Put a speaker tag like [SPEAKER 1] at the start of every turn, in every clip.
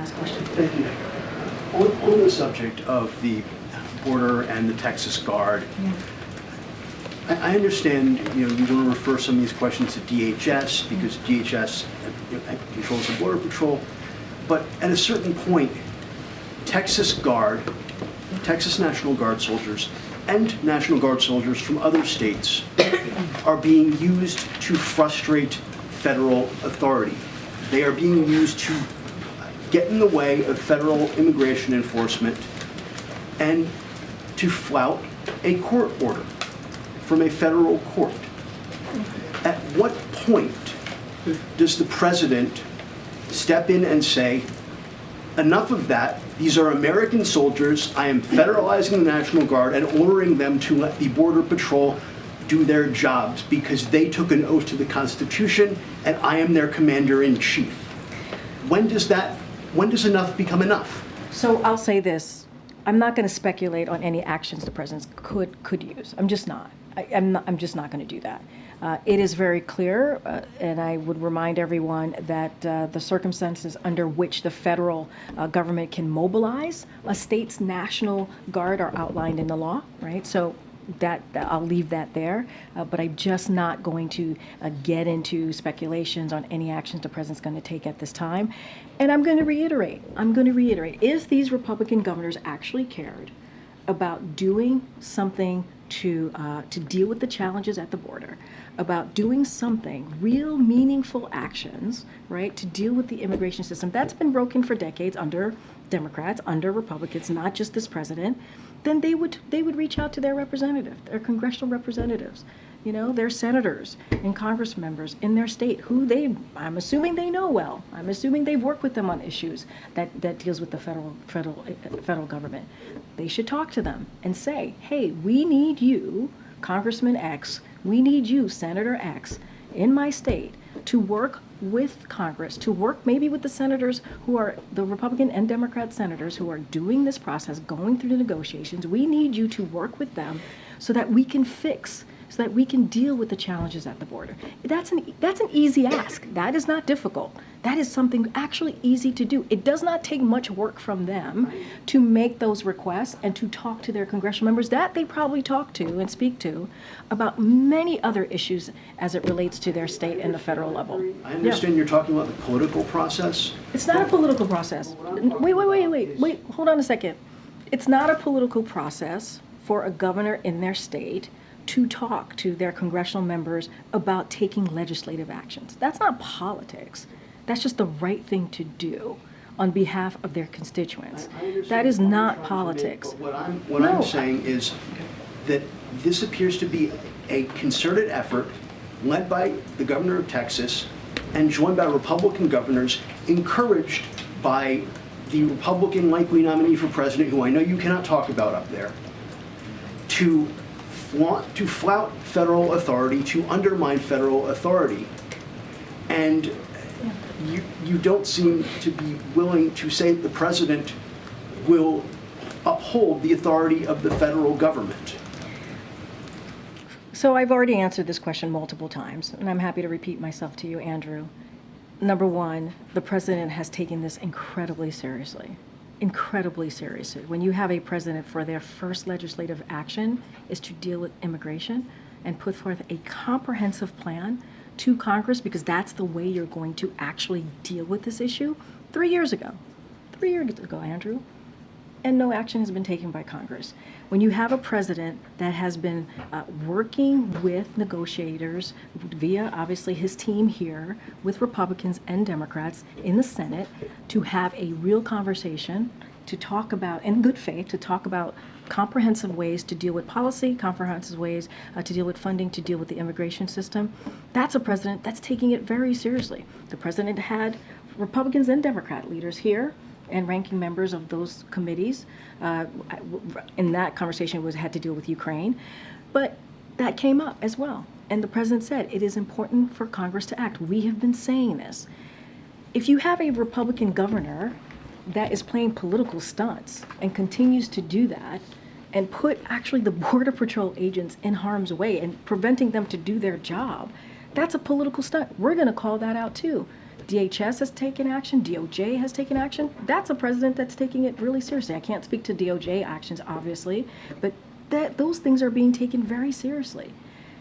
[SPEAKER 1] last question.
[SPEAKER 2] Thank you. On the subject of the border and the Texas Guard, I understand you want to refer some of these questions to DHS because DHS controls the Border Patrol, but at a certain point, Texas National Guard soldiers and National Guard soldiers from other states are being used to frustrate federal authority. They are being used to get in the way of federal immigration enforcement and to flout a court order from a federal court. At what point does the president step in and say, enough of that, these are American soldiers, I am federalizing the National Guard and ordering them to let the Border Patrol do their jobs because they took an oath to the Constitution and I am their commander-in-chief? When does enough become enough?
[SPEAKER 1] So I'll say this. I'm not going to speculate on any actions the president could use. I'm just not. I'm just not going to do that. It is very clear, and I would remind everyone that the circumstances under which the federal government can mobilize a state's National Guard are outlined in the law, right? So that I'll leave that there, but I'm just not going to get into speculations on any actions the president's going to take at this time. And I'm going to reiterate, if these Republican governors actually cared about doing something to deal with the challenges at the border, about doing something, real meaningful actions, right, to deal with the immigration system that's been broken for decades under Democrats, under Republicans, not just this president, then they would reach out to their their congressional representatives, their senators and Congress members in their state, who I'm assuming they know well. I'm assuming they've worked with them on issues that deals with the federal government. They should talk to them and say, hey, we need you, Congressman X, we need you, Senator X, in my state to work with Congress, to work maybe with the senators who are the Republican and Democrat senators who are doing this process, going through the negotiations. We need you to work with them so that we can so that we can deal with the challenges at the border. That's an easy ask. That is not difficult. That is something actually easy to do. It does not take much work from them to make those requests and to talk to their congressional members that they probably talk to and speak to about many other issues as it relates to their state and the federal level.
[SPEAKER 2] I understand you're talking about the political process.
[SPEAKER 1] It's not a political process. Wait, hold on a second. It's not a political process for a governor in their state to talk to their congressional members about taking legislative actions. That's not politics. That's just the right thing to do on behalf of their constituents. That is not politics.
[SPEAKER 2] But what I'm saying is that this appears to be a concerted effort led by the governor of Texas and joined by Republican governors, encouraged by the Republican likely nominee for president, who I know you cannot talk about up there, to flout federal authority, to undermine federal authority. And you don't seem to be willing to say that the president will uphold the authority of the federal government.
[SPEAKER 1] So I've already answered this question multiple times, and I'm happy to repeat myself to you, Andrew. Number one, the president has taken this incredibly seriously. Incredibly seriously. When you have a president for their first legislative action is to deal with immigration and put forth a comprehensive plan to Congress, because that's the way you're going to actually deal with this issue. 3 years ago, Andrew, and no action has been taken by Congress. When you have a president that has been working with negotiators via obviously his team here with Republicans and Democrats in the Senate to have a real conversation, to talk about, in good faith, to talk about comprehensive ways to deal with policy, comprehensive ways to deal with funding, to deal with the immigration system, that's a president that's taking it very seriously. The president had Republicans and Democrat leaders here and ranking members of those committees. In that conversation had to deal with Ukraine, but that came up as well. And the president said, it is important for Congress to act. We have been saying this. If you have a Republican governor that is playing political stunts and continues to do that and put actually the Border Patrol agents in harm's way and preventing them to do their job, that's a political stunt. We're going to call that out too. DHS has taken action, DOJ has taken action. That's a president that's taking it really seriously. I can't speak to DOJ actions, obviously, but those things are being taken very seriously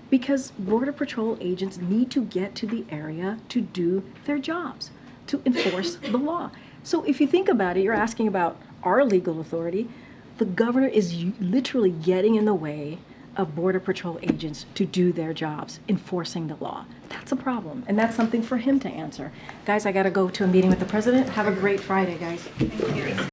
[SPEAKER 1] because Border Patrol agents need to get to the area to do their jobs, to enforce the law. So if you think about it, you're asking about our legal authority. The governor is literally getting in the way of Border Patrol agents to do their jobs, enforcing the law. That's a problem, and that's something for him to answer. Guys, I gotta go to a meeting with the president. Have a great Friday, guys.
[SPEAKER 3] Thank you.